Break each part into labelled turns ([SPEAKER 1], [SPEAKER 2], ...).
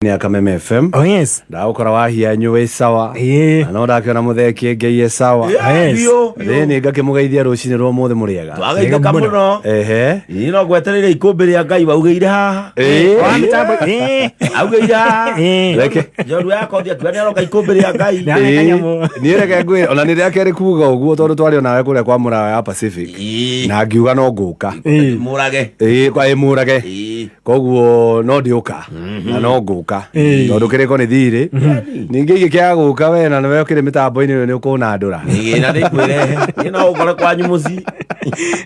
[SPEAKER 1] ni Akameme FM.
[SPEAKER 2] Oh yes.
[SPEAKER 1] Da ukora wahia nyuwe sawa. No da kiona mutheki ngeye sawa.
[SPEAKER 2] Yes.
[SPEAKER 1] Ni ngake mugeithia rucini rwo muthe muriega.
[SPEAKER 3] Twagaithe kamuno. Ino gweterere ikumbi ria Ngai baugeire haha.
[SPEAKER 2] Wa mitambo.
[SPEAKER 3] Augeire haha. Reke. Joru yako thia kwani aroka ikumbi ria Ngai.
[SPEAKER 1] Ni reke ngwe ona ni reke ri kuga uguo tondu twari ona we kuria kwa mura ya Pacific. Na ngiuga no nguka.
[SPEAKER 3] Murage.
[SPEAKER 1] Kwa murage. Koguo no ndiuka. Na no nguka. Tondu kiriko ni thiri. Ningi gikia guka we na we ukire mitambo ini ni ukuna ndura.
[SPEAKER 3] Na ndikwire. Ni no ukore kwanyu muci.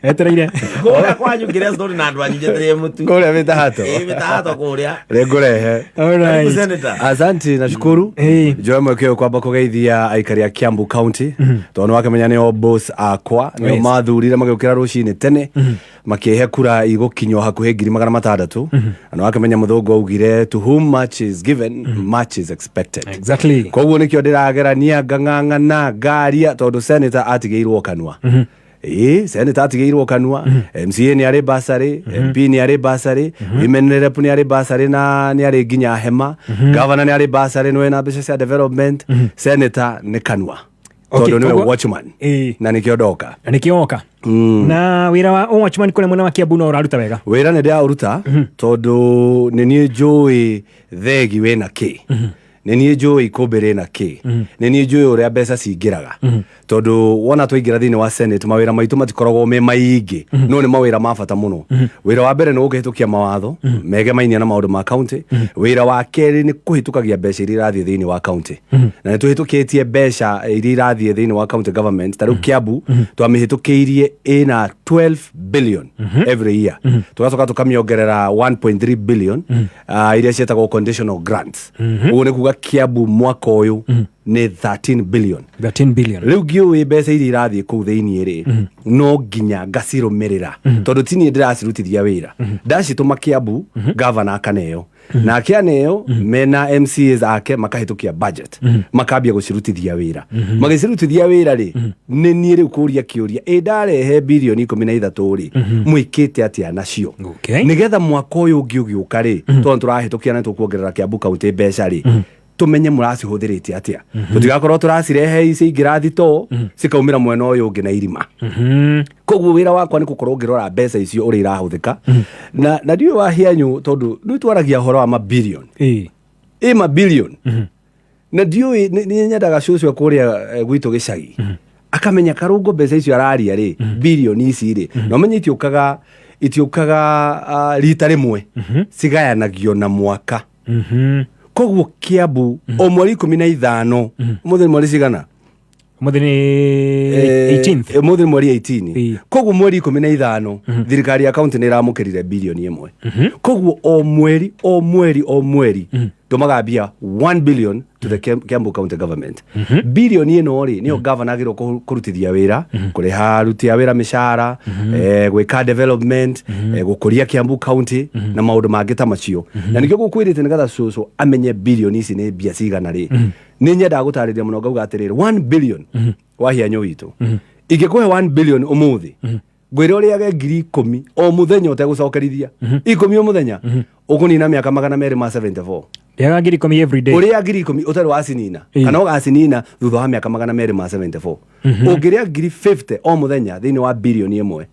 [SPEAKER 2] Etereire.
[SPEAKER 3] Kora kwanyu ngiria story na andu anyu jetere mutu.
[SPEAKER 1] Kuria mitahato.
[SPEAKER 3] Mitahato kuria.
[SPEAKER 1] Rengurehe.
[SPEAKER 2] Alright.
[SPEAKER 1] Asante na shukuru. Joe mwekeo kwamba kugeithia aikari ya Kiambu County. Tondu wakamenya ni boss akwa ni mathurire magukira rucini tene. Makihe kura igukinyo hakuhe 600. Ano wakamenya muthungu augire to whom much is given much is expected.
[SPEAKER 2] Exactly.
[SPEAKER 1] Koguo nikio ndiragerania ngang'ang'ana ngaria tondu senator atigeirwo kanwa. Senator atigeirwo kanwa. MCA ni ari basari, MP ni ari basari, women rep ni ari basari na ni ari ginya hema, governor ni ari basari no na business development, senator ni kanwa. Tondu ni watchman. Na nikio doka.
[SPEAKER 2] Nikioka. Na wira wa watchman kule mwana wa Kiambu no uraruta wega.
[SPEAKER 1] Wira ni ndia uruta tondu ni nie njui thegi we na ki. Ni nie njui kumbire na ki. Ni nie njui uria mbeca cingiraga. Tondu wona twaingira thini wa Senate mawira maitu matikoragwo me maingi no ni mawira mabata muno. Wira wa mbere ni ukihitukia mawatho mege mainia na maundu ma county. Wira wa keri ni kuhitukagia mbeca iria irathie thini wa county. Na nituhitukitie mbeca iria irathie thini wa county government taru Kiambu twamihitukiirie ina 12 billion every year. Tugacoka tukamiongerera 1.3 billion iria cietagwo conditional grants. Ugu ni kuga Kiambu mwaka uyu ni 13 billion.
[SPEAKER 2] 13 billion.
[SPEAKER 1] Riu giu mbeca iria irathie kuu thiini ri no nginya ngacirumirira tondu tini ndiracirutithia wira ndacituma Kiambu governor akaneo na akianeo mena MCAs ake makahitukia budget makambia gucirutithia wira magicirutithia wira ri ni nie riu kuria kiuria ndarehe bilioni 13 ri mwikite atia nacio nigetha mwaka uyu ngiugiuka ri tondu turahitukia na tukuongerera Kiambu County mbeca ri tumenye muracihuthiretie atia tutigakorwo turacirehe ici ingirathi to cikaumira mwena uyu ungi na irima koguo wira wakwa ni gukorwo ngirora mbeca icio uri irahuthika na ndiwe wahianyu tondu ni twaragia horo wa mabilion mabilion na ndiwe ni nyendaga cucu kuria gwitu gicagi akamenya Karungo mbeca icio araria ri bilioni ici ri no menye itiukaga rita rimwe cigayanagio na mwaka koguo Kiambu o mweri 15 mutheni mweri cigana
[SPEAKER 2] mutheni 18th
[SPEAKER 1] mutheni mweri 18 koguo mweri 15 thirikari ya county ni iramukirire bilioni 1 koguo o mweri tumagambia 1 billion to the Kiambu County government. Bilioni ino ri niyo governor agiro kurutithia wira kuriha aruti a wira mishara gwika development gukuria Kiambu County na maundu mangi ta macio na nikio gukwirite nigatha cucu amenye bilioni ici ni bia cigana ri ni nyenda gutariria muno ngauga atiriri 1 billion wahianyo witu ingikuhe 1 billion umuthi gwire uri age 10,000 o muthenya utegucokerithia 10 o muthenya ukunina miaka 274
[SPEAKER 2] yaga 10,000 every day
[SPEAKER 1] uri ya 10,000 utari wacinina kana ugacinina thutha wa miaka 274 ungiria 50 o muthenya thini wa bilioni imwe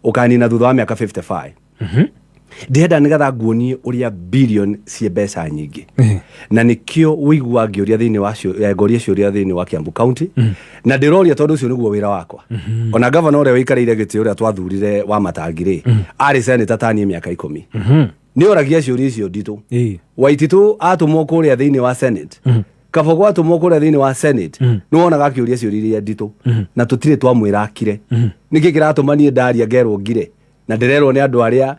[SPEAKER 1] ukanina thutha wa miaka 55 ndenda nigatha nguonie uria billion cie mbeca nyingi na nikio wigua ngioria thini wa ngoria ciuria thini wa Kiambu County na ndiroria tondu ucio niguo wira wakwa ona governor ore wikariire giti uria twathurire wa matangire ari senator tani miaka 10 ni oragia ciuria icio nditu Waititu atumwo kuria thini wa Senate Kabogo atumwo kuria thini wa Senate no onaga kiuria ciuria iria nditu na tutire twamwira akire niki kiratumanie ndaria ngerwo ngire na ndirerwo ni andu aria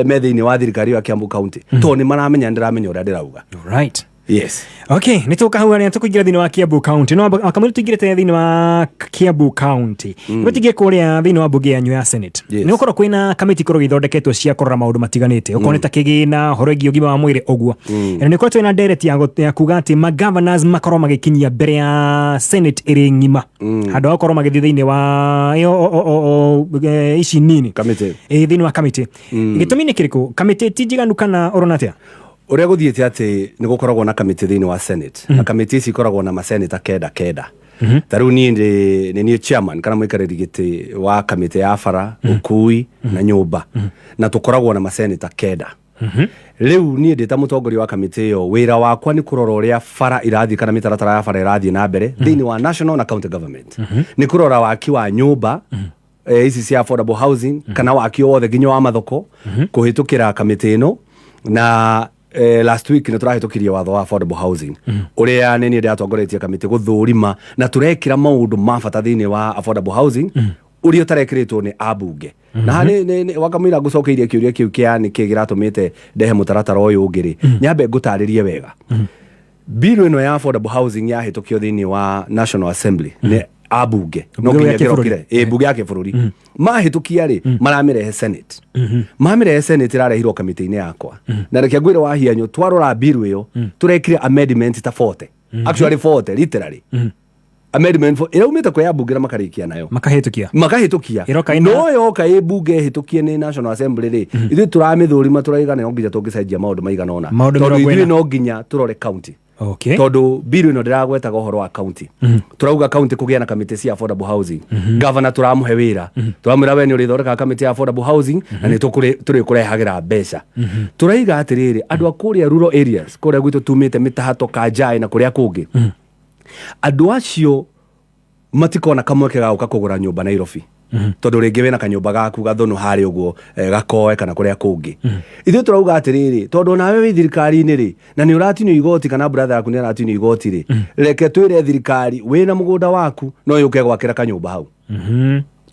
[SPEAKER 1] me thini wa thirikari ya Kiambu County to ni maramenya ndiramenya uria ndirauga.
[SPEAKER 2] Right.
[SPEAKER 1] Yes.
[SPEAKER 2] Okay, nitoka huwa ni tukugira thini wa Kiambu County. No akamuri tugirete thini wa Kiambu County. Tutige kuria thini wa bunge ya Senate. Ni ukoro kwina committee koro githondeketwo cia korora maundu matiganite. Ukoneta kigina horo igi ugima wa mwire ogwo. Na niko twina direct ya kuga ati ma governors makoro magikinyia mbere ya Senate iri ngima. Hado akoro magithii thini wa ici nini
[SPEAKER 1] committee.
[SPEAKER 2] Thini wa committee. Gitumini kiriko committee tijiganu kana oronatia.
[SPEAKER 1] uria guthiete ati ni gukoragwo na kamiti thiini wa Senate na kamiti ici ikoragwo na maseneta kenda taru ni ni chairman kana mwikariri giti wa kamiti ya bara ukui na nyumba na tukoragwo na maseneta kenda riu ni ndita mutongoria wa kamiti yo wira wakwa ni kurora uria bara irathi kana mitaratara ya bara irathi na mbere thiini wa national na county government ni kurora waki wa nyumba ici cia affordable housing kana waki wothe nginya wa mathoko kuhitukira kamiti ino na last week ni turahitukirie watho wa affordable housing uria ni ndi atongoretie kamiti guthurima na turekira maundu mabata thiini wa affordable housing uria tarekiritwo ni abunge na ni wakamira gucokeirie kiuria kiu kia ni kigiratumite ndehe mutaratara uyu ungiri nyambe ngutaririe wega bill ino ya affordable housing ya hitukio thiini wa National Assembly ni abunge no nginya kirokire bunge yake bururi mahitukia ri maramirehe Senate mamirehe Senate irarehirwo kamiti-ini yakwa na reke ngwire wa hianyo twarora bill iyo turekire amendment ta 40 actually 40 literally amendment iraumite kwa bunge na makarikia nayo makahitukia no yoka bunge hitukie ni National Assembly ri ithu turamithurima turaigana no nginya tungicenjia maundu maigana ona tondu ithu no nginya turore county.
[SPEAKER 2] Okay.
[SPEAKER 1] Todo bill ino ndiragweta gohoro wa county turauga county kugia na committee cia affordable housing governor turamuhe wira turamwira we ni urithoreka committee ya affordable housing na ni turi kurehagira mbeca turaiga atiriri andu akuria rural areas kuria gwitu tumite mitahato kajai na kuria kungi andu acio matikona kamweke ga ukakugura nyumba Nairobi tondu ringi wena kanyumba gaku gathonu hari uguo gakoe kana kuria kungi ithu turauga atiriri tondu nawe wi thirikari-ini ri na ni uratinio igoti kana brother yaku ni aratinio igoti ri reke twire thirikari wina mugunda waku no yuke gwakira kanyumba hau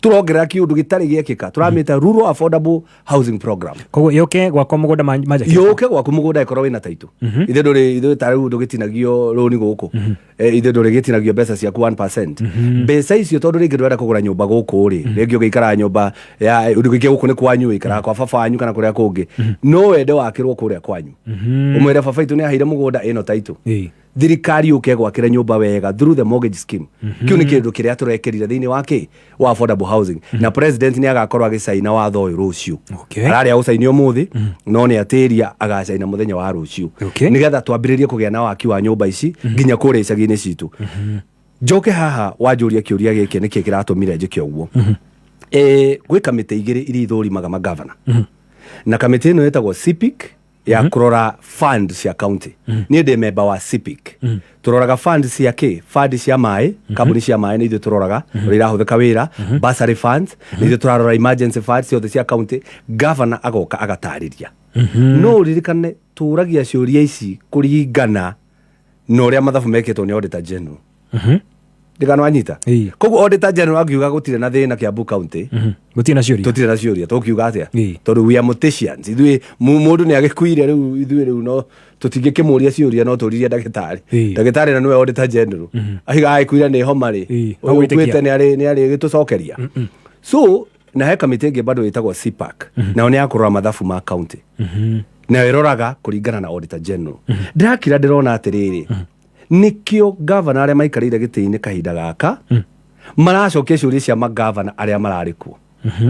[SPEAKER 1] turongerera kiundu gitari giekika turamita rural affordable housing program
[SPEAKER 2] koguo yoke gwakwa mugunda majaki
[SPEAKER 1] yoke gwakwa mugunda ikorwo wina taito ithe nduri tari ndugitinagio roni guku ithe nduri gitinagio mbeca ciaku 1% mbeca icio tondu ringi ndwenda kugura nyumba guku ri ringi ugiikara nyumba ya ndugikie guku ni kwanyu ikara kwa baba wanyu kana kuria kungi no wende wakirwo kuria kwanyu umwire baba itu ni aheire mugunda ino taito thirikari uke gwakira nyumba wega through the mortgage scheme kiu ni kindu kiria turekerire thiini wake wa affordable housing na president ni agakorwa agicaina watho uyu ruciu arari agucainio muthi no ni atiria agacaina muthenya wa ruciu nigetha twambiririe kugia na waki wa nyumba ici nginya kuria icagi-ini citu njoke haha wanjuria kiuria giki niki kiratumire njike uguo gwi kamite igiri iri ithurimaga magavana na kamite ino yetagwo CPIC ya kurora fund cia county ni ndi member wa CPIC turoraga fund cia fund cia mai kambuni cia mai ni ithu turoraga rira huthika wira bursary funds ni ithu turarora emergency funds cia cia county governor agoka agatariria no ririkane turagia ciuria ici kuringana no ria mathabu meketwo ni auditor general ndikano anyita koguo auditor general agiuga gutire na thina Kiambu county
[SPEAKER 2] gutire na ciuria
[SPEAKER 1] tukiuga atia tondu we are morticians ithu mundu ni agikuire riu no tutingikimuria ciuria no turirie ndagitari na niwe auditor general ahiga agikuire ni homa ri ukwite ni ari gitucokeria so na he kamite ngi bado itagwo CPAC na ni akurora mathabu ma county na iroraga kuringana na auditor general ndirakira ndirona atiriri nikio governor aria maikarire giti-ini kahinda gaka maracokia ciuria cia magavana aria mararikuo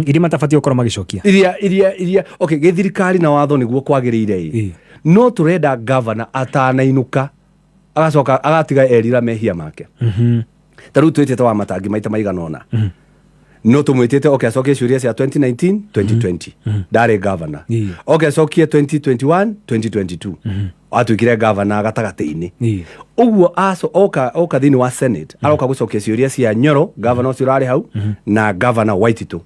[SPEAKER 2] iria matabatie gukorwo magicokia
[SPEAKER 1] iria okay githirikari na watho niguo kwagirire no turenda governor atanainuka agacoka agatiga erira mehia make taru twitete wa matangi maita maiganona no tumwitete okay acokie ciuria cia 2019 2020 ndari governor okay acokie 2021 2022 atuikire governor gatagati-ini uguo oka thiini wa Senate aroka gucokia ciuria cia Nyoro governor ucio urari hau na governor Waititu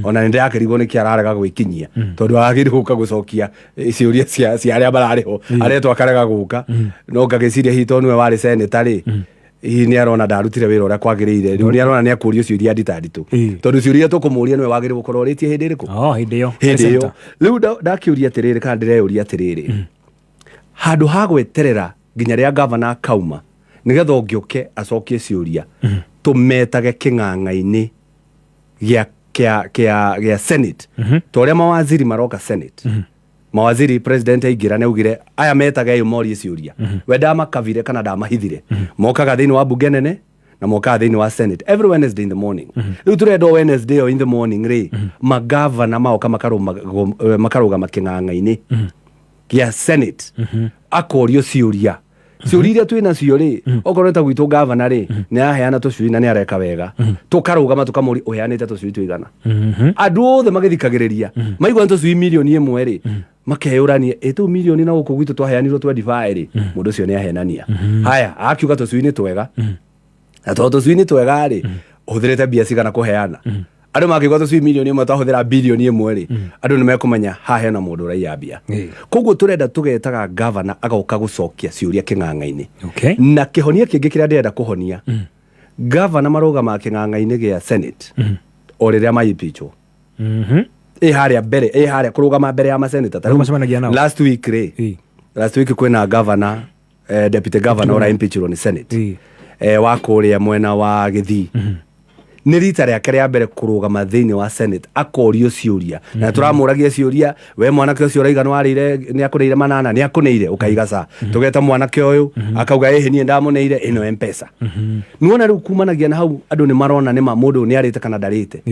[SPEAKER 1] ona ninde yakirigwo ni kiararega gwikinyia tondu agiri guka gucokia ciuria cia aria barariho aria twakarega guka no ngagiciria hito niwe wari senator ri hii ni arona ndarutire wira uria kwagirire riu ni arona ni akurio ciuria nditaritu tondu ciuria tukumuria niwe wagiri gukorwo ritie hindi iriku
[SPEAKER 2] hindi yo
[SPEAKER 1] riu ndakiuria atiriri kana ndireuria atiriri handu ha gweterera nginya ria governor kauma nigetha ungioke acokie ciuria tumetage king'ang'a-ini gia Senate toria mawaziri maroka Senate mawaziri president aingira neugire aya metaga iyo morie ciuria wenda makavire kana ndamahithire mokaga thiini wa bunge nene na mokaga thiini wa Senate every Wednesday in the morning riu turenda Wednesday in the morning ri magavana maoka makaruga making'ang'a-ini kia Senate akorio ciuria ciuria twina cio ri okorwo ta gwitũ governor ri ni aheana tucui na ni areka wega tukarugama tukamuri uheanite tucui twigana andu othe magithikagiriria maigua tucui milioni 1 ri makeyurania etu milioni na guku gwitu twaheanirwo 25 ri mundu cio ni ahenania haya akiuga tucui ni twega na tucui ni twega ri uthirite bia cigana kuheana andu makigwa tucui milioni 1 twahuthira bilioni 1 ri andu ni mekumenya ha hena mundu raia bia koguo turenda tugetaga governor agoka gucokia ciuria king'ang'a-ini na kihonia kingi kiria ndenda kuhonia governor marugama king'ang'a-ini gia Senate o riria maipichwo haria mbere haria kurugama mbere ya maseneta last week kwina governor deputy governor ora impeachment ni Senate wa kuria mwena wa Githii ni rita riake ria mbere kurugama thiini wa Senate akorio ciuria na turamuragia ciuria we mwanake ucio raigana warire ni akuneire manana ni akuneire ukaiga sa tugeta mwanake uyu akauga nie ndamuneire ino M-Pesa nuona riu kumanagia na hau andu ni marona ni mundu ni arite kana ndarite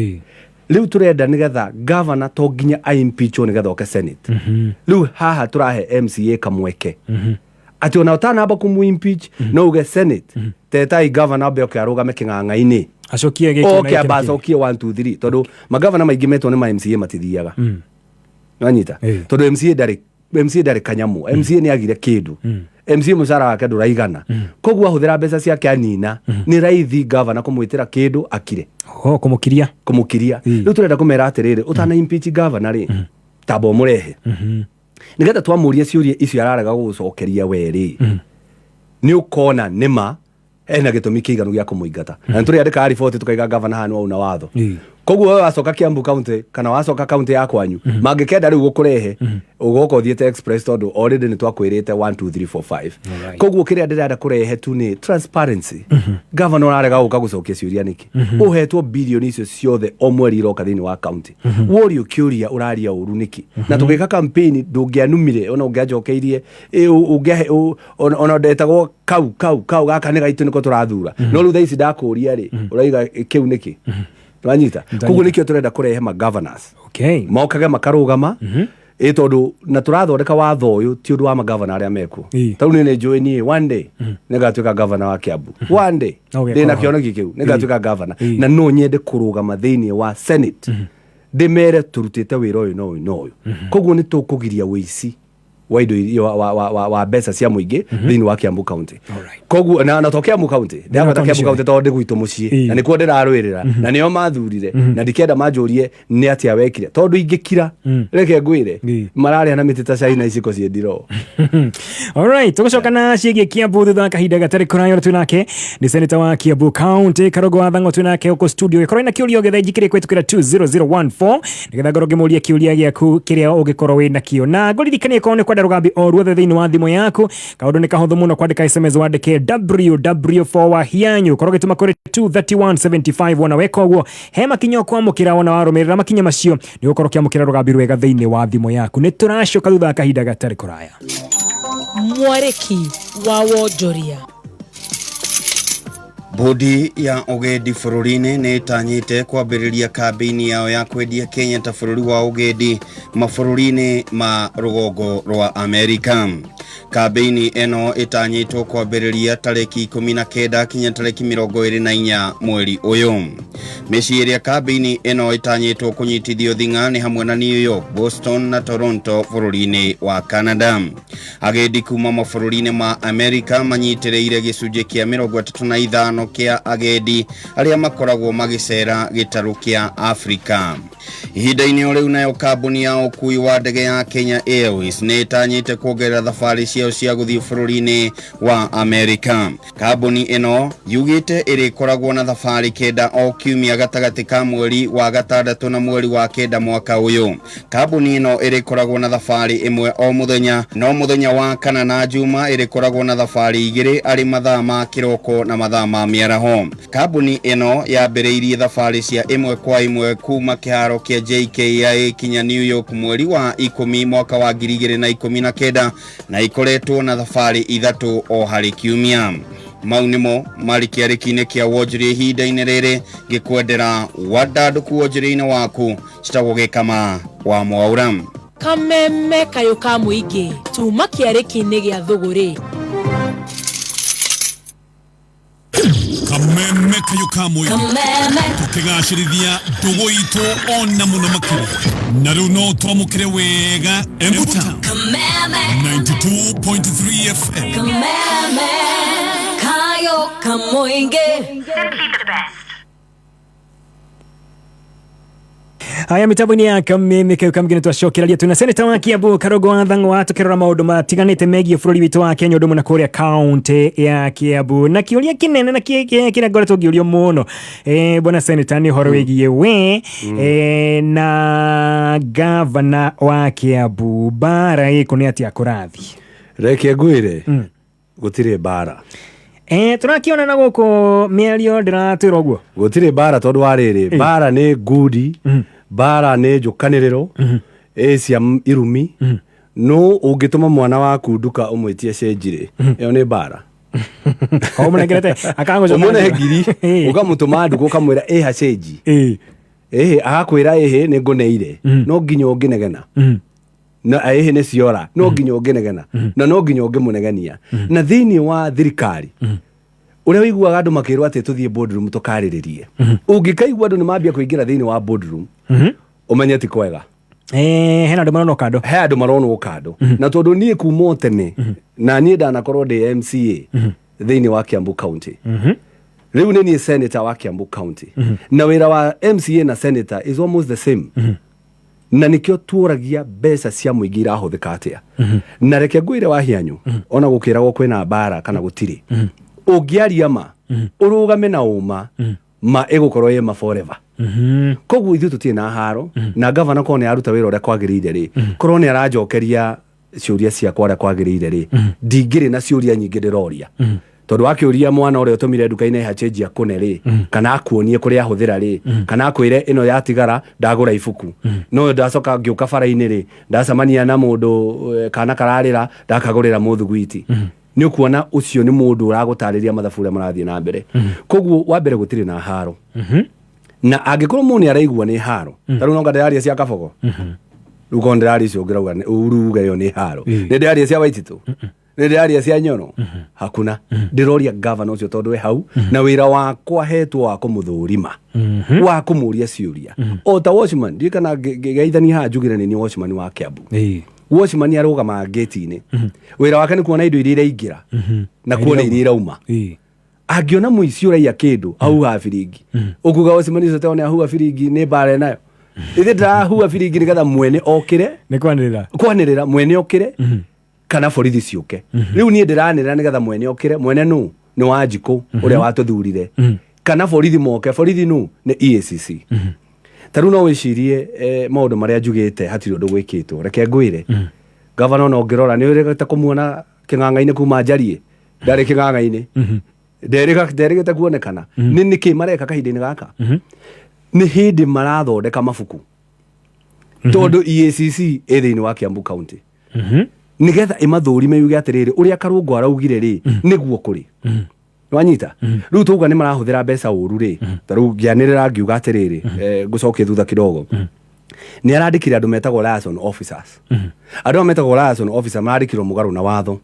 [SPEAKER 1] riu turenda nigetha governor to nginya impeachwo nigetha oke Senate riu haha turahe MCA kamweke ati ona utanamba kumu impeach no uge Senate tetai governor be okiarugame king'ang'a-ini
[SPEAKER 2] acokie giko
[SPEAKER 1] na acokie 1 2 3 tondu magavana maingi metwo ni ma MCA matithiaga wanyita tondu MCA ndari kanyamu MCA ni agire kindu MCA mucara wake nduraigana koguo ahuthira mbeca ciake anina ni raithi governor kumwitira kindu akire kumukiria riu turenda kumera atiriri utana impeach governor ri tabo murehe nigetha twamuria ciuria icio ararega gucokeria weri ni ukona nima ena gitumi kiiganu gia kumuingata na turiandika report tukaiga governor hanu una watho koguo wewe wacoka Kiambu county kana wacoka county ya kwanyu mangikenda riu gukurehe ugoko thiete express tondu already ni twakwirite 1 2 3 4 5 koguo kiria ndirenda kurehe tu ni transparency governor arega guka gucokia ciuria niki uhetwo bilioni icio ciothe o mweri iroka thini wa county worio kiuria uraria uru niki na tugika campaign ndungianumire ona ungiajokeirie ungiahe ona ndetagwo kau gaka ni gaitu niko turathura no ru thaici ndakuria ri uraiga kiu niki twanyita koguo nikio turenda kurehe ma governors mokage makarugama tondu na turathondeka watho uyu ti undu wa ma governor aria meku tau ni njui ni one day nigatuika governor wa Kiambu one day ndina kioneki kiu nigatuika governor na no nyende kurugama thiini wa Senate ndimere turutite wira uyu no uyu koguo ni tukugiria wici wa indo wa mbeca cia muingi thiini wa Kiambu county koguo na to Kiambu county ndagota Kiambu county tondu gwitu mucii na nikuo ndirarwirira na nio mathurire na ndikenda manjurie ni atia wekire tondu ingikira reke ngwire mararĩa na mitita China iciko ciendiro
[SPEAKER 2] alright tugucokana ciĩgie Kiambu thutha kahinda gatari kurayo tunake ni senator wa Kiambu county Karungo Thang'wa tunake uko studio ikorwo ina kiuria getha njikire kwetukira 20014 nigetha ngoro ngimuria kiuria giaku kiria ungikorwo wina kio na ngũririkanie korwo ni kwenda rugambi o ruothe thiini wa thimu yaku kaundu ni kahuthu muno kwandika SMS wandike www wa hianyu korwo gituma kuri 23175 wona weka uguo he makinyo kwamukira wona warumirira makinya macio ni ukorwo kiamukira rugambi rwega thiini wa thimu yaku ni turacoka thutha kahinda gatari kuraya
[SPEAKER 4] mwareki wa wonjoria
[SPEAKER 5] Bodi ya ugendi bururi-ini ni itanyite kwambiriria kambini yao ya kwendia Kenya ta bururi wa ugendi mabũrũri-inĩ ma rũgongo rwa Amerika. Kambini eno itanyitwo kwambiriria tariki 19 kinya tariki 24 mweri uyu. Mĩciĩ ĩrĩa kambini eno itanyitwo kunyitithio thing'a ni hamwe na New York, Boston na Toronto bũrũri-inĩ wa Canada. Agendi kuma mabũrũri-inĩ ma Amerika manyitĩrĩire gĩcunjĩ kĩa 35 kia agendi aria makoragwo magicera gĩtarũ kĩa Afrika. Ihinda-inĩ o rĩu nayo kambuni ya ũkui wa ndege ya Kenya Airways nĩ itanyĩte kuongerera thabarĩ ciao cia gũthiĩ bũrũri-inĩ wa Amerika. Kambuni ĩno yugĩte ĩrĩkoragwo na thabarĩ kenda o kiumia gatagatĩ ka mweri wa gatandatũ na mweri wa kenda mwaka ũyũ. Kambuni ĩno ĩrĩkoragwo na thabarĩ ĩmwe o mũthenya, no mũthenya wa kana na juma ĩrĩkoragwo na thabarĩ igĩrĩ arĩ mathaa ma kĩroko na mathaa ma mĩaraho. Kambuni ĩno yambĩrĩirie thabarĩ cia ĩmwe kwa ĩmwe kuma kĩharo kia JKIA kinya New York mweri wa 10 mwaka wa 2019 na ikoretwo na thabarĩ ithatũ o harĩ kiumia. Mau nĩmo marĩ kĩarĩki-inĩ kĩa wonjoria ihinda-inĩ rĩrĩ, ngĩkwendera wandandũku wonjoria-inĩ waku citagwo Gĩkama wa Mwaura.
[SPEAKER 4] kameme kayo ka muingi tuma kiariki-ini gia thuguri
[SPEAKER 6] kameme kayo ka muingi tukigacirithia ndugu itu ona muno makiri na riu no twamukire wega Embuta 92.3 FM
[SPEAKER 7] kameme kayo ka muingi simply for the best.
[SPEAKER 2] Haya mitambo-ini ya kameme kayo kamgine twacokeraria twina seneta wa Kiambu Karungo Thang'wa tukirora maundu matiganite megie bururi witu wa Kenya undu na kuria kaunti ya Kiambu na kiuria kinene na kira ngoretwo ngiurio muno bwana seneta ni horo wigie we na gavana wa Kiambu bara iko ni atia kurathi
[SPEAKER 1] reke ngwire gutire bara
[SPEAKER 2] turakiona na guko miario ndiratwira guo
[SPEAKER 1] gutire bara tondu wariri bara ni ngudi bara ni njukaniriro cia irumi no ungituma mwana waku nduka umwitie cenjire iyo ni bara
[SPEAKER 2] omunegerete akango
[SPEAKER 1] umune ngiri ukamutuma nduka ukamwira ha cenji agakwira ni nguneire no nginya unginegena na ni ciora no nginya unginegena na no nginya ungimunegania na thiini wa thirikari uria wiguaga andu makirwa ati tuthie boardroom tukariririe ungikaigua andu ni mambia kuingira thiini wa boardroom umenye ti kwega
[SPEAKER 2] hena andu marono kando
[SPEAKER 1] he andu marono kando na tondu nie kuma tene na nie ndanakorwo ndi MCA thiini wa Kiambu County riu ni nie senator wa Kiambu County na wira wa MCA na senator is almost the same na nikio turagia mbeca cia muingi irahuthika atia na reke ngwire wa hianyu ona gukiragwo kwina bara kana gutiri ungiaria ma urugame na uma ma egukorwo ye ma forever koguo ithu tutie na haaro na governor ko ne aruta wira uria kwagirire ri korwo ne arajokeria ciuria cia kwara kwagirire ri ndingiri na ciuria nyingi ndiroria tondu wakiuria mwana uria utumire nduka-ini ha change ya kune ri kana akuonie kuria ahuthira ri kana akwire ino ya tigara ndagura ibuku no ndacoka ngiuka bara-ini ri ndacamania na mundu kana kararira ndakagurira muthugwiti ni ukuona ucio ni mundu uragutariria mathabu uria marathie na mbere koguo wa mbere gutiri na haaro na angikorwo muni araigua ni haaro taru no ngadaria cia kabogo ruko ndari cio ngirauga uruga yo ni haaro ni ndari cia waititu ni ndari cia nyono hakuna ndiroria governor ucio tondu we hau na wira wakwa hetwo wa kumuthurima wa kumuria ciuria o ta watchman ndikana geithani ha njugire ni watchman wa Kiambu watchman arugama gate-ini wira wake ni kuona indo iria iraingira na kuona iria irauma angiona muici uraia kindu ahuha biringi ukuga watchman ucio tone ahuha biringi ni bare nayo ithe ndahuha biringi nigetha mwene okire
[SPEAKER 2] ni
[SPEAKER 1] kwanirira mwene okire kana borithi ciuke riu nie ndiranira nigetha mwene okire mwene nu ni Wanjiku uria watuthurire kana borithi moke borithi nu ni EACC taru no wicirie maundu maria njugite hatiri undu gwikitwo reke ngwire governor no ngirora ni uregete kumuona king'ang'a-ini kuma njarie ndari king'ang'a-ini nderigete kuonekana ni niki mareka kahinda-ini gaka ni hindi marathondeka mabuku tondu EACC thiini wa Kiambu County nigetha imathurime yuge atiriri uria Karungo araugire ri niguo kuri wanyita riu tuga ni marahuthira mbeca uru ri taru ngianirira ngiuga atiriri ngucokie thutha kidogo ni arandikire andu metagwo liaison officers andu metagwo liaison officer marandikirwo mugaru na watho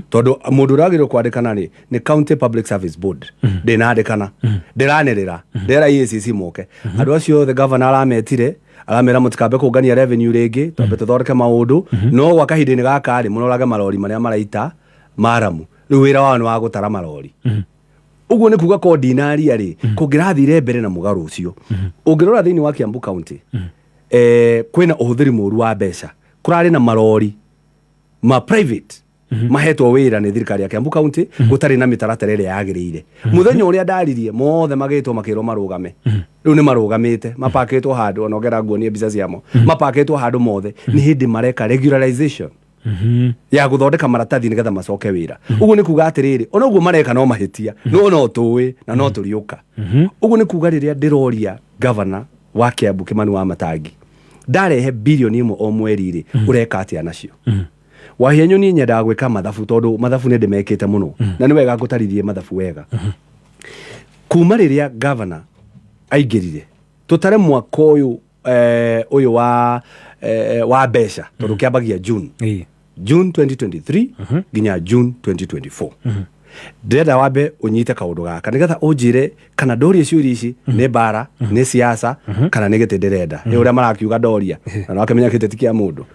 [SPEAKER 1] tondu mundu uragirwo kwandikana ni County Public Service Board ndinandikana ndiranirira ndera EACC moke andu acio the governor arametire aramera mutikambe kungania revenue ringi twambe tuthondeke maundu no gwa kahinda-ini gaka ri munorage marori maria maraita maramu riu wira wao ni wa gutara marori uguo ni kuga ko dinaria ri kungirathire mbere na mugaru ucio ungirora thiini wa Kiambu County kwina uhuthiri muru wa mbeca kurari na marori ma private mahetwo wira ni thirikari ya Kiambu County gutari na mitaratara iria yagirire muthenya uria ndaririe mothe magitwo makirwo marugame riu ni marugamite mapaketwo handu ona ngera nguonie mbica ciamo mapaketwo handu mothe ni hindi mareka regularization ya guthondeka maratathi nigetha macoke wira uguo ni kuga atiriri ona uguo mareka no mahitia no tuwi na no turiuka uguo ni kuga riria ndiroria governor wa Kiambu Kimani wa Matangi ndarehe bilioni imwe o mweri ri ureka atia nacio wahienyo ni nyenda gwika mathabu tondu mathabu ni ndimekite muno na ni wega ngutarithie mathabu wega kuma riria governor aingirire tutare mwaka uyu wa wa besha tondu kiambagia June June 2023 ginya June 2024 ndenda wambe unyite kaundu gaka nigetha unjire kana ndoria ciuria ici ni bara ni siasa kana ni gite ndirenda ni uria marakiuga ndoria na no akimenya kiteti kia mundu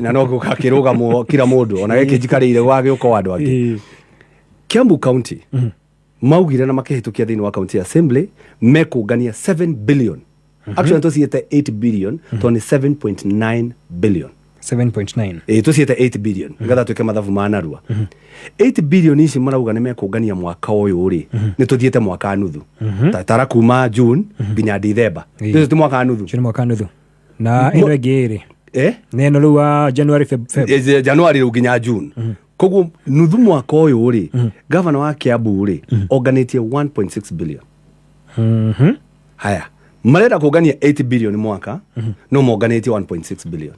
[SPEAKER 1] na no gukakirugamo kila mundu ona giki njikarire gwage uko andu angi Kiambu County maugire na makihitukia thini wa county assembly mekungania 7 billion actually tusiete 8 billion to ni 7.9 billion
[SPEAKER 2] 7.9
[SPEAKER 1] tusiete 8 billion ngatha tuke mathabu manarua 8 billion ici marauga ni mekungania mwaka uyu ri ni tuthiete mwaka nuthu tara kuma June nginya December tu mwaka nuthu
[SPEAKER 2] chini mwaka nuthu na ino gere neno ruwa January Feb
[SPEAKER 1] January nginya June koguo nuthu mwaka uyu ri governor wa Kiambu ri organite 1.6 billion haya marenda kungania 8 billion mwaka no morganite 1.6 billion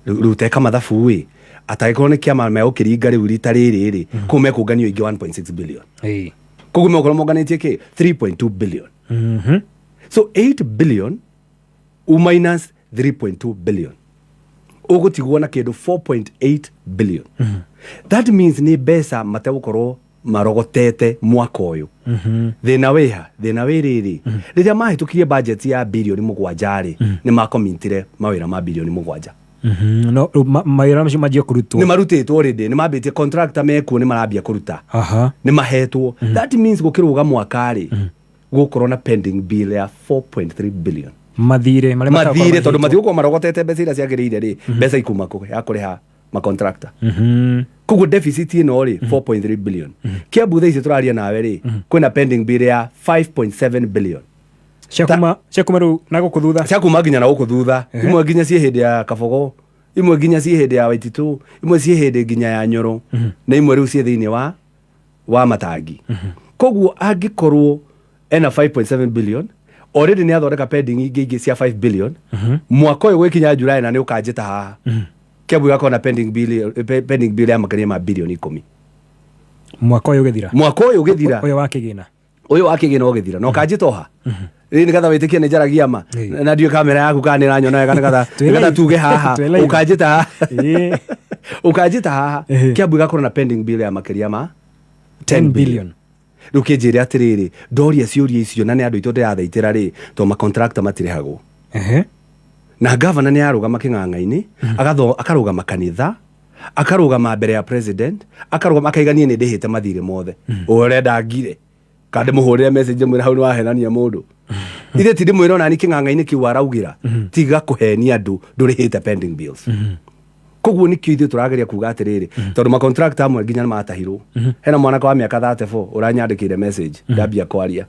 [SPEAKER 1] rute kama mathabu wi atagikorwo ni kiama me ukiringa riu rita riri kume kunganio ingi 1.6 billion koguo me ukorwo morganite ki 3.2 billion so 8 billion minus 3.2 billion ugutigwo na kindu 4.8 billion that means ni besa mategukorwo marogotete mwaka uyu thina wiha thina wiriri riria mahitukirie budget ya bilioni 7 ri ni makomintire mawira ma bilioni 7
[SPEAKER 2] no mawira macio majia kurutwo
[SPEAKER 1] ni marutitwo already ni mabitie contractor mekuo ni marambia kuruta ni mahetwo that means gukiruga mwaka ri gukorwo na pending bill ya 4.3 billion mathire tondu matiguko marogotete mbeca iria ciagirire ri mbeca ikuma ku ya kuriha ma contractor koguo deficit ino ri 4.3 billion Kiambu thaici turaria nawe ri kwina pending bill ya 5.7 billion
[SPEAKER 2] ciakuma ru na gukuthutha
[SPEAKER 1] ciakuma nginya na gukuthutha imwe nginya cie hindi ya Kabogo imwe nginya cie hindi ya Waititu imwe cie hindi nginya ya Nyoro na imwe riu cie thiini wa Matangi koguo angikorwo ena 5.7 billion already ni athondeka pending ingi cia 5 billion mwaka uyu gwikinya July na ni ukanjita haha Kiambu gako na pending bill ya makania ma bilioni 10
[SPEAKER 2] mwaka uyu githira
[SPEAKER 1] uyu wakigina ugithira no kanjita oha rini gatha witikie ni njaragia ma na ndio kamera yaku kana iranyona kana gatha tuge haha ukanjita haha Kiambu gako na pending bill ya makania ma 10 billion rukinjire atiriri ndoria ciuria icio na ni andu itu ndirathaitira ri to ma contractor matirehagwo na governor ni arugama king'ang'a-ini akarugama kanitha akarugama mbere ya president akarugama akaigania ni ndihite mathire mothe urenda ngire kande muhurire message mwira hau ni wahenania mundu ithe ti ndimwira ona ni king'ang'a-ini kiu araugira tiga kuhenia andu ndurihite pending bills koguo ni kiithio turageria kuga atiriri tondu ma contractor amwe nginya matahirwo hena mwanaka wa miaka 34 uranyandikire message ndambia kwaria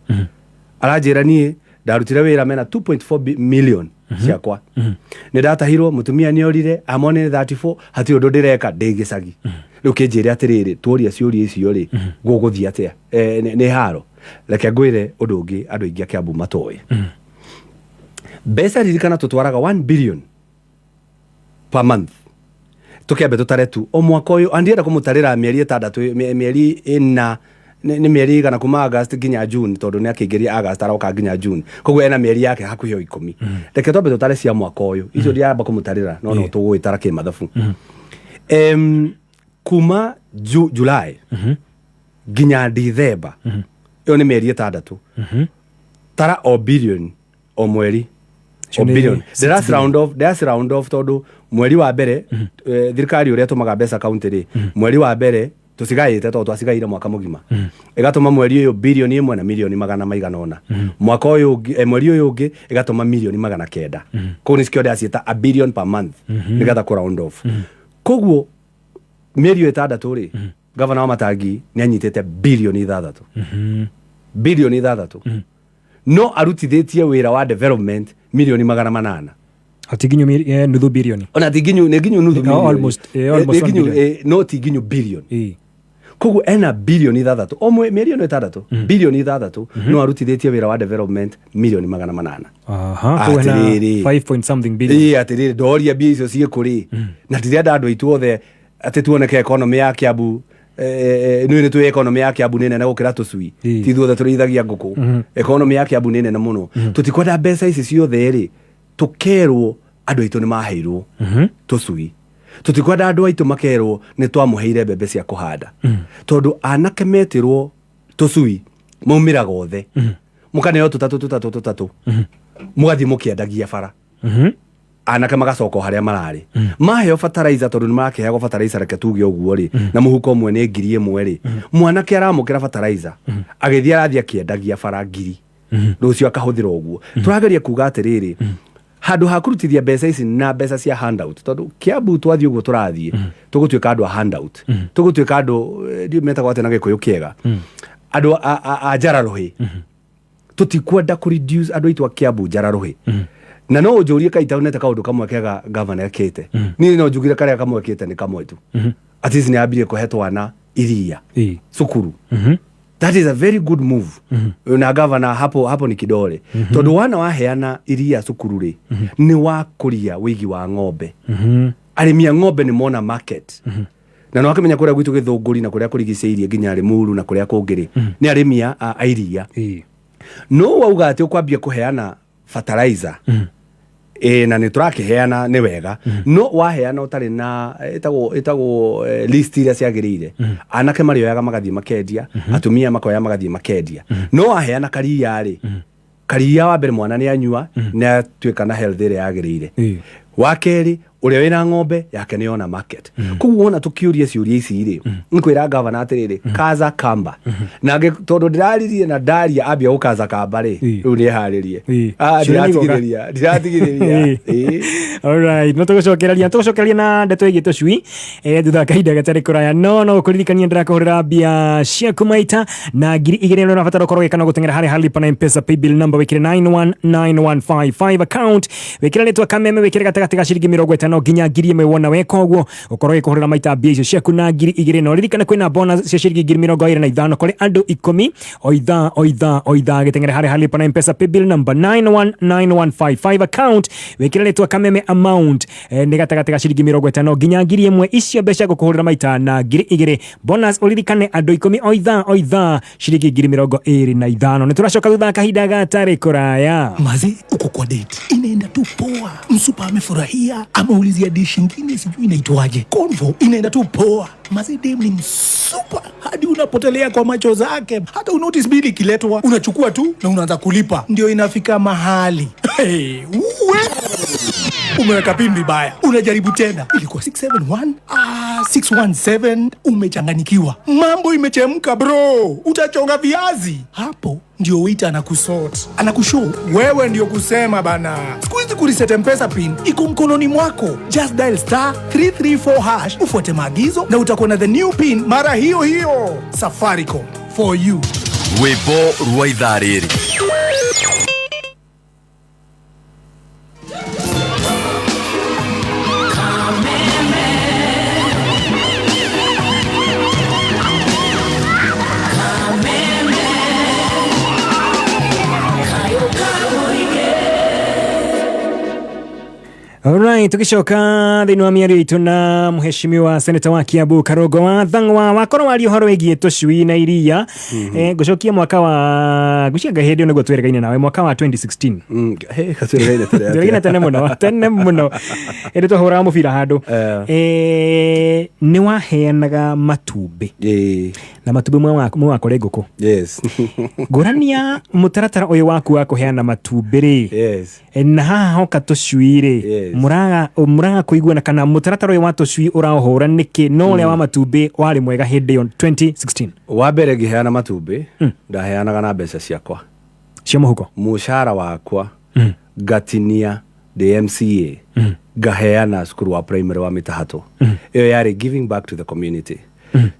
[SPEAKER 1] aranjira nie ndarutire wira mena 2.4 million ciakwa ni datahirwo mutumia ni orire amone 34 hati undu ndireka ndigicagi riu kinjire atiriri tuoria ciuria icio ri guguthia atia ni haaro reke ngwire undu ungi andu ingi a Kiambu matoe mbeca ririkana tutwaraga 1 billion per month tukiambe tutare tu o mwaka uyu andienda kumutarira mieri 6 mieri ina ni mieri kana kuma August nginya June tondu ni akingeria August aroka nginya June koguo ena mieri yake hakuhio 10 reke twambe tutare cia mwaka uyu icio ndiamba kumutarira no tugwitara ki mathabu kuma July nginya December iyo ni mieri 6 tara o billion o mweri o billion the last round off tondu mweri wa mbere thirikari uria tumaga mbeca county ri mweri wa mbere tusigaite to twasigaire mwaka mugima igatuma mweri uyu bilioni 1 na milioni 100 mwaka uyu mweri uyu ungi igatuma milioni 900 ko ni sikio asieta a billion per month nigatha ku round off koguo mieri 6 ri governor wa Matangi ni anyitete bilioni 6 bilioni 6 no arutithitie wira wa development milioni 800
[SPEAKER 2] atiginyu nuthu bilioni
[SPEAKER 1] ona tiginyu nuthu bilioni
[SPEAKER 2] almost
[SPEAKER 1] no tiginyu bilioni koguo ena bilioni 6 omwe milioni 6 bilioni 6 no arutithitie wira wa development milioni 800
[SPEAKER 2] atiriri 5 point something billion
[SPEAKER 1] atiriri ndoria mbia icio cie kuri na tirenda andu aitu othe ati tuoneke economy ya Kiambu ni tu economy ya Kiambu nene na gukira tucui ti thuothe turithagia nguku economy ya Kiambu nene na muno tutikwenda mbeca ici ciothe ri tukerwo andå aitå nä maheirwo tå cui tå tikwenda andå aitå makerwo nä twamå heire mbembe cia kå handa tondå anake metä rwo tå cui maumä raga othe må kaneo tå tatå må gathiä må kä endagia bara anake magacoka harä a mararä maheo fertilizer tondå nä marakeheagwo fertilizer reke tuge å guo rä na må huko mwe nä 1,000 rä mwanake aramå kä ra fertilizer agä thiä arathiä akä endagia bara 1,000 rå cio akahå thä ra å guo tå rageria kuga atä rä rä handå ha kå rutithia mbeca ici na mbeca cia handout tondå Kiambu twathiä å guo tå rathiä tå gå tuä ka andå a handout tå gå tuä ka andå ndiå metagwo atä na gä kå yå kä ega andå a njararå hä tå tikwenda kå reduce andå aitå a Kiambu njararå hä na no njå rie kaita nete kaå ndå kamwe kega gavana ekä te niä no njugire karä a kamwe kä te nä kamwe tu at least nä ambirie kå he twana iria cukuru that is a very good move na gavana hapo ni kidole tondå wana waheana iria cukuru rä nä wakåria wĩigi wa ng'ombe arĩmi a ng'ombe nĩ mona market na no akamenya kũrĩa gwitũ Gĩthũngũri na kũrĩa kũrigicĩirie nginya Limuru na kũrĩa kũngĩ nĩ arĩmi a iria no wauga atĩ ũkwambia kũheana fertilizer na nĩ tũrakĩheana nĩ wega no waheana ũtarĩ na ĩtagwo list iria ciagĩrĩire anake marĩoyaga magathiĩ makendia atumia makoya magathiĩ makendia no waheana karia rĩ karia wa mbere mwana nĩ anyua na atuĩka na health ĩrĩa yagĩrĩire wa kerĩ ũrĩa wĩna ng'ombe yake nĩ ona market koguo ona tũkĩũria ciũria ici rĩ nĩkwĩra gavana atĩrĩrĩ kaza kamba na tondũ ndĩraririe na ndaria ambia gũkaza kamba rĩ rĩu nĩ eharĩrie ndiratigĩrĩria
[SPEAKER 2] alright no tũgũcokereria na ndeto ĩgiĩ tũcui thutha kahinda gatarĩ kũraya no kũririkania ndĩrakũhũrĩra mbia ciaku maita na 2,000 nĩ ũrabatara gũkorwo gĩkana gũteng'era harĩa Lipa na M-Pesa paybill number wĩkĩre 919155 account wĩkĩre rĩtwa kameme wĩkĩre gatagatĩ ga ciringi 50 nginya 1,000 wona weka ũguo ũkorwo gĩkũhũrĩra maita mbia icio ciaku na 2,000 no ririkana kwĩna bonus cia ciringi 25,000 kũrĩ andũ 10 o ithaa gĩteng'ere harĩa Lipa na M-Pesa paybill number 919155 account wĩkĩre rĩtwa kameme amount nĩ gatagatĩ ga ciringi 50 nginya 1,000 icio mbeca gũkũhũrĩra maita na 2,000 bonus ũririkane andũ 10 o ithaa ciringi 25,000 nĩ tũracoka thutha kahinda gatarĩ kũraya
[SPEAKER 8] mazi uko kwa date inaenda tu poa msupa amefurahia ameulizia dish nyingine sijui inaitwaje convo inaenda tu poa mazi dem ni msupa hadi unapotelea kwa macho zake hata unotice bili ikiletwa unachukua tu na unaanza kulipa ndio inafika mahali umeweka pin vibaya unajaribu tena ilikuwa 671 617 umechanganyikiwa mambo imechemka bro utachonga viazi hapo ndio waiter anakusort anakushow wewe ndio kusema bana siku hizi kureset M-Pesa pin iko mkononi mwako just dial *334# ufuate maagizo na utakuwa na the new pin mara hiyo Safaricom for you
[SPEAKER 9] Webo Ruaidhariri
[SPEAKER 2] Alright, tukicoka thĩinĩ wa mĩario itũ na mheshimiwa seneta wa Kiambu Karungo Thang'wa wakorwo wario horo wĩgiĩ tũcui na iria ngũcokia mwaka wa ngũcianga hĩndĩ nĩguo tweregaine nawe mwaka wa 2016 tweregaine tene mũno hĩndĩ twahũraga mũbira handũ nĩ waheanaga matumbĩ na matumbĩ mwe wakore ngũkũ ngũrania mũtaratara ũyũ waku wa kũheana matumbĩ rĩ na haha hoka tũcui rĩ muraga kuiguana kana mutaratara ũyũ wa tũcui ũrahũra nĩkĩ no ũrĩa wa matumbĩ warĩ mwega hĩndĩ ĩyo 2016
[SPEAKER 1] wa mbere ngĩheana matumbĩ ndaheanaga na mbeca ciakwa
[SPEAKER 2] cia mũhuko
[SPEAKER 1] mũcara wakwa ngatinia DMCA ngaheana cukuru wa primary wa Mĩtahatũ ĩyo yarĩ giving back to the community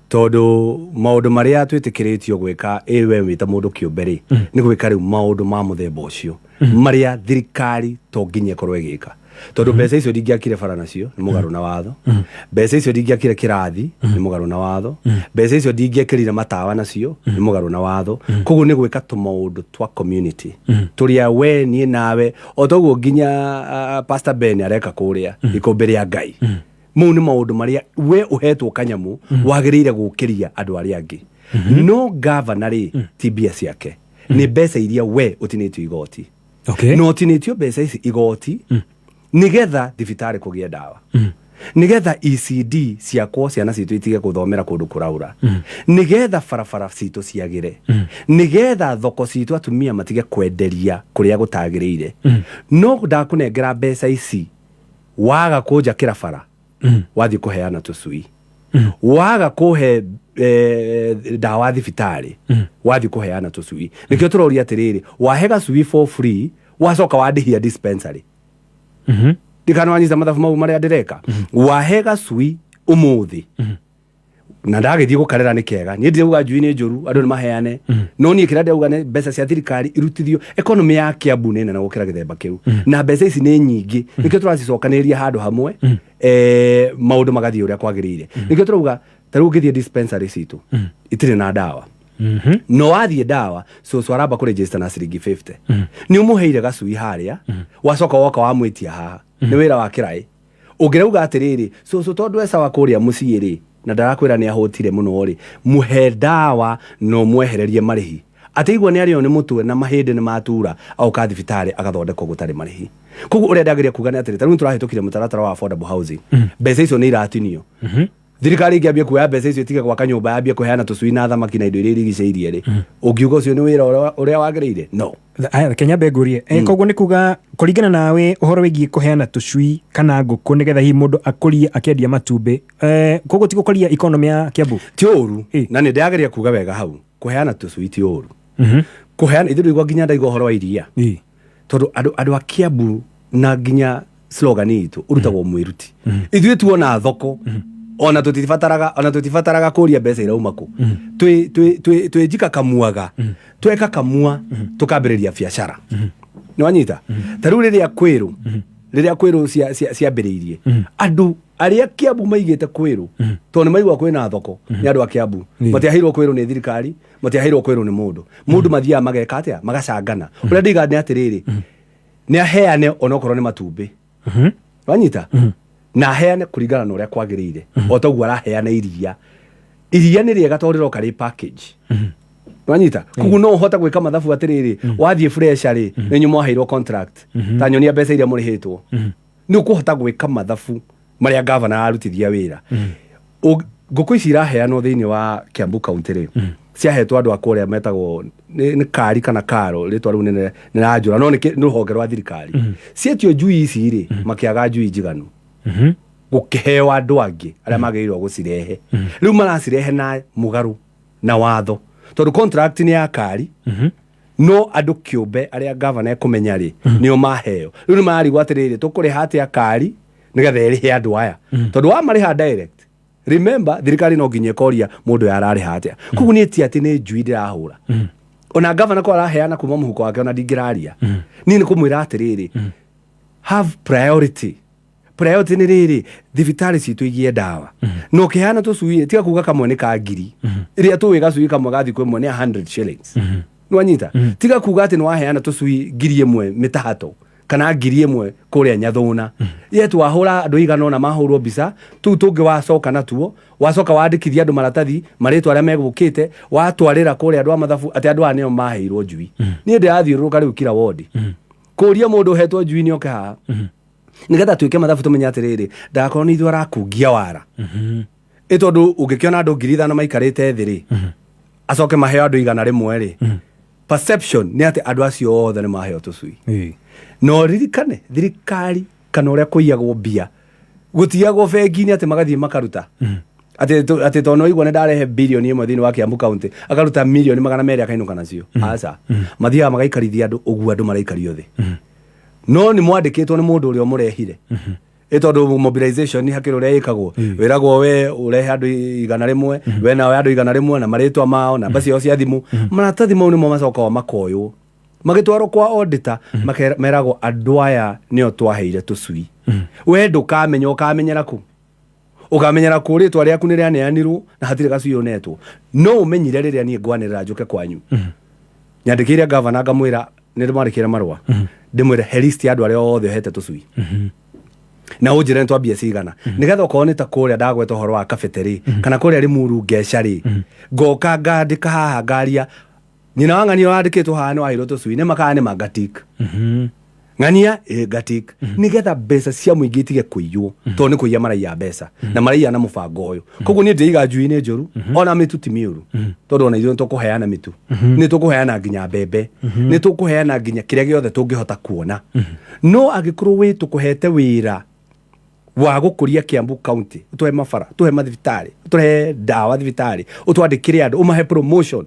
[SPEAKER 1] tondũ maũndũ marĩa twĩtĩkĩrĩtio gwĩka we wĩta mũndũ kĩũmbe rĩ nĩ gwĩka rĩu maũndũ ma mũthemba ũcio marĩa thirikari to nginya ĩkorwo ĩgĩka tondũ mbeca icio ndingĩakire bara nacio nĩ mũgarũ na watho mbeca icio ndingĩakire kĩrathi nĩ mũgarũ na watho mbeca icio ndingĩekĩrire matawa nacio nĩ mũgarũ na watho koguo nĩ gwĩka tũmaũndũ twa community tũrĩa we niĩ nawe o toguo nginya Pastor Ben areka kũrĩa ikũmbĩ rĩa Ngai mau nĩ maũndũ marĩa we ũhetwo kanyamu wagĩrĩire gũkĩria andũ arĩa angĩ no governor rĩ ti mbia ciake nĩ mbeca iria we ũtinĩtio igoti no ũtinĩtio mbeca ici igoti nigetha thibitari kugia dawa nigetha ECD ciakwo ciana citu itige kuthomera kundu kuraura nigetha farafara citu ciagire nigetha thoko citu atumia matige kwenderia kuria gutagirire no ndakunengera mbeca ici waga kuja kirafara wathi kuheana tusui waga kuhe dawa thibitari wathi kuheana tusui nikio turoria atiriri wahega sui for free wacoka wadihia dispensary ndikanwanyiza mathabu mau maria ndireka wahega sui umuthi na ndagithii gukarera ni kega ni ndiuga njui ni njuru andu ni maheane no ni kira ndiuga ni mbeca cia thirikari irutithio economy ya Kiambu nene na gukira githemba kiu na mbeca ici ni nyingi nikio turacicokanĩrĩria handu hamwe maundu magathii uria kwagirire nikio turuga taru ngithie dispensary citu itire na dawa no wathie dawa so aramba ku register na ciringi 50 ni umuheire gacui haria wacoka woka wamwitia haha ni wira wa kirai ungirauga atiriri so tondu esa wa kuria muciiri na ndarakwira ni ahotire muno ri muhe dawa no mwehererie marihi ateigwa ni ario ni mutwe na mahinde ni matura au ka thibitari agathondeko gutari marihi koguo uria ndagiria kuga ni atiri taru turahitukire mutaratara wa affordable housing mbeca icio ni iratinio thirikari ngiambie kuoya mbeca icio itige gwaka nyumba yambie kuheana tusui na thamaki na indo iria irigiceirie ri ungiuga ucio ni wira uria wagiriire no
[SPEAKER 2] Kenya begurie koguo ni kuga kuringana nawe uhoro wigie kuheana tusui kana nguku nigetha hi mundu akurie akendia matumbi koguo ti gukoria economy ya Kiambu
[SPEAKER 1] ti uru na ni ndageria kuga wega hau kuheana tusui ti uru kuheana ithu igwa nginya ndaigo uhoro wa iria tondu andu a Kiambu na nginya slogan itu urutagwo mwiruti ithu tuona thoko ona tutifataraga kuria mbeca irauma ku twi jika kamuaga tweka kamua tukambiriria biashara ni wanyita taru riria kwiru ciambiriirie andu aria Kiambu maigite kwiru tondu maigwa kwina thoko ni andu a Kiambu matiahirwo kwiru ni thirikari matiahirwo kwiru ni mundu mathia mageka atia magacangana uria ndiga ni atiriri ni aheane onokorwo ni matumbi wanyita na heane kuringana na uria kwagirire otaguo araheana iria ni riega tondu riroka ri package wanyita kugu no hota gwika mathabu atiriri wathie fresh ri ni nyumo hairwo contract ta nyonia mbeca iria murihitwo ni ukuhota gwika mathabu maria governor arutithia wira nguku ici iraheanwo thiini wa Kiambu county ri ciahetwo andu akuria metagwo ni kari kana karo ritwa riu ni ranjura no ni ruhonge rwa thirikari cietio njui ici ri makiaga njui njiganu gukihewa andu angi aria magirirwo gucirehe riu maracirehe na mugaru na watho tondu contract ni ya kari no andu kiumbe aria governor ekumenya ri nio maheo riu ni marigwo atiriri tukuriha atia kari nigetha irihe andu aya tondu wa mariha direct remember thirikari no nginya koria mundu yarariha atia kugu ni ti ati ni njui ndirahura ona governor ko araheana kuma muhuko wake ona ndingiraria ni kumwira atiriri have priority ni riri thibitari citu igie dawa no kiheana tusui tiga kuga kamwe ni ka ngiri iria tu wiga sui kamwe gathi kwemwe ni 100 shillings ni wanyita tiga kuga ati ni waheana tusui ngiri imwe mitahato kana ngiri imwe kuria nyathuna yetu wahura andu igana na mahurwo mbica tu tungi wacoka natuo wacoka wandikithia andu maratathi maritwa aria megukite watwarira kuria andu amathabu ati andu anio maheirwo njui ni ndirathiuruka riu kira wodi kuria mundu hetwo njui ni oke haha nigetha twike mathabu tumenya atiriri ndakorwo ni ithu arakungia wara itondu ungikiona andu 5,000 maikarite thiri acoke maheo andu igana rimwe ri perception ni ati andu acio othe ni maheo tusui no ririkane thirikari kana uria kuiyagwo mbia gutiagwo bengi-ini ati magathie makaruta ati tono igwa ni ndarehe bilioni imwe thiini wa Kiambu county akaruta milioni 200 akainuka nacio aca mathiaga magaikarithia andu uguo andu maraikario thi no ni mwandikitwo ni mundu uria murehire itondo mobilization ni hakiro ria ikagwo wiragwo we urehe andu igana rimwe we nawe andu igana rimwe na maritwa mao na basi cia thimu maratathi mau ni mo macoka makoywo magitwaro kwa auditor meragwo andu aya nio twaheire tusui we ndukamenya ukamenyera ku ukamenyera ku ritwa riaku ni rianeanirwo na hatire gacui onetwo no umenyire riria nie ngwanirira njuke kwanyu nyandikire governor ngamwira ni ndimwarikira marwa ndimwire helist andu aria othe hete tusui na ujire ntwambie cigana nigetha ukorwo ni ta kuria ndagweta uhoro wa cafeteria kana kuria rimuru ngecari ngoka ngandika haha ngaria nyina wang'ani wandikitwo haha ni wahirwo tusui ni makane magatik ng'ania gatik nigetha mbeca cia mũingĩ itige kũiywo tondũ nĩ kũiya maraiya mbeca na maraiya na mũbango ũyũ koguo niĩ ndĩiga njui-inĩ njũru ona mĩtu ti mĩũru tondũ ona ithuĩ nĩtũkũheana mĩtu nĩtũkũheana nginya mbembe nĩtũkũheana nginya kĩrĩa gĩothe tũngĩhota kuona no angĩkorwo wĩ tũkũhete wĩra wa gũkũria Kiambu County ũtũhe mabara ũtũhe mathibitarĩ ũtũhe ndawa thibitarĩ ũtwandĩkĩre andũ ũmahe promotion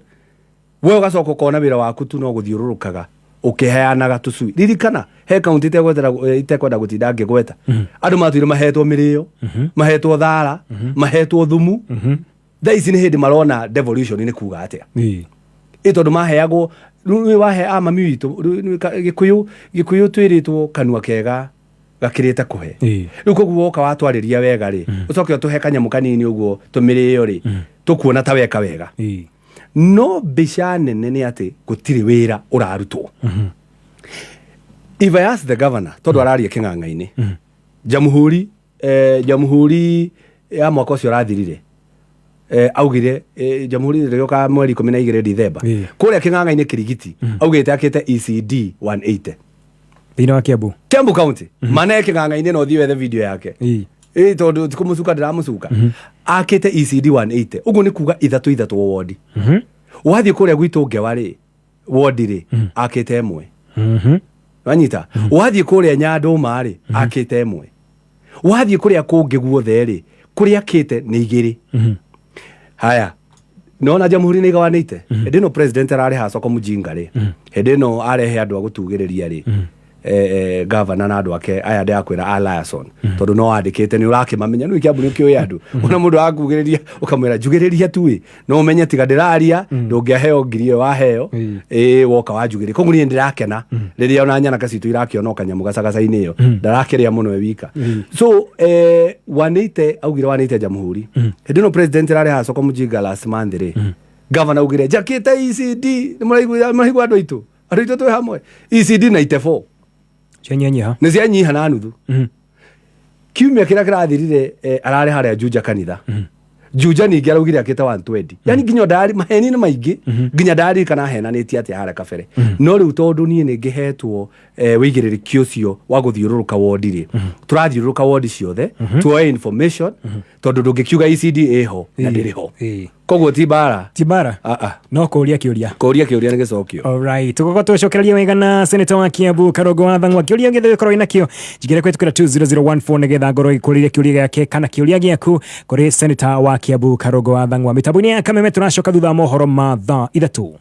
[SPEAKER 1] we ũgacoka ũkona wĩra waku tu no gũthiũrũrũkaga ũkĩheanaga tũcui ririkana he kaunti itekwenda gũtinda ngĩgweta andũ matuire mahetwo mĩrĩo mahetwo thara mahetwo thumu thaa ici nĩ hĩndĩ marona devolution nĩ kuga atĩa tondũ maheagwo wahe mami witũ gĩkũyũ twĩrĩtwo kanua kega gakĩrĩte kũhe rĩu koguo woka watwarĩria wega rĩ ũcoke ũtũhe kanyamũ kanini ũguo tũmĩrĩo rĩ tũkuona ta weka wega no mbica nene nĩ atĩ gũtirĩ wĩra ũrarutwo if I ask the governor tondũ araria kĩng'ang'a-inĩ jamhuri ya mwaka ũcio ũrathirire augire jamhuri rĩrĩoka mweri 12 December kũrĩa kĩng'ang'a-inĩ Kĩrigiti augĩte akĩte ECD 180
[SPEAKER 2] thĩinĩ wa Kiambu
[SPEAKER 1] County mana kĩng'ang'a-inĩ no thiĩ wethe video yake tondũ tikũmũcuka ndĩramũcuka akĩte ECD 180 ũguo nĩ kuga ithatũ wodi wathiĩ kũrĩa gwitũ ngewa rĩ wodi rĩ akĩte ĩmwe wanyita wathiĩ kũrĩa Nyandũma rĩ akĩte ĩmwe wathiĩ kũrĩa kũngĩ guothe rĩ kũrĩa akĩte nĩ igĩrĩ haya nona jamhuri nĩ igawanĩte hĩndĩ ĩno president ararĩ hacoko mũjinga rĩ hĩndĩ ĩno arehe andũ a gũtugĩrĩria rĩ governor na andũ ake aya ndakwĩra Alason tondũ no andĩkĩte nĩ ũrakĩmamenya nĩ Kiambu nĩ kĩoĩ andũ ona mũndũ akugĩrĩria ũkamwĩra njugĩrĩria tu no ũmenye tiga ndĩraria ndũngĩaheo ngiri waheo woka wanjugĩrĩria koguo niĩ ndĩrakena rĩrĩa ona nyana kacitũ irakĩona kanyamũ gacagaca-inĩ ĩyo ndarakĩrĩa mũno wika so wanĩte augire wanĩte jamhuri hĩndĩ ĩno president ararĩ hacoko mũjinga last month rĩ governor augire njakĩte ECD nĩ mũraigua andũ aitũ twĩ hamwe ECD 94 nĩ cianyiha na nuthu kiumia kĩrĩa kĩrathirire ararĩ harĩa Juja kanitha Juja ningĩ araugire akĩte 120 yani nginya ndari maheni nĩ maingĩ nginya ndari kana henanĩtie atĩ harĩa kabere no rĩu tondũ niĩ nĩ ngĩhetwo wĩigĩrĩrĩki ũcio wa gũthiũrũrũka wodi rĩ tũrathiũrũrũka wodi ciothe tuoe information tondũ ndũngĩkiuga ECD ĩho na ndĩrĩ ho koguo ti bara
[SPEAKER 2] no kũria kĩũria
[SPEAKER 1] nĩ gĩcokio
[SPEAKER 2] alright tũgoka tũcokereria wega na senator wa Kiambu Karungo Thang'wa kĩũria gĩthĩ gĩkorwo inakĩo jigĩre kwĩtũkĩra 20014 nĩgetha ngorwo ikũrĩria kĩũria gĩake kana kĩũria gĩaku kũrĩ senator wa Kiambu Karungo Thang'wa mĩtambo-inĩ ya kameme tũracoka thutha mohoro ma thaa 3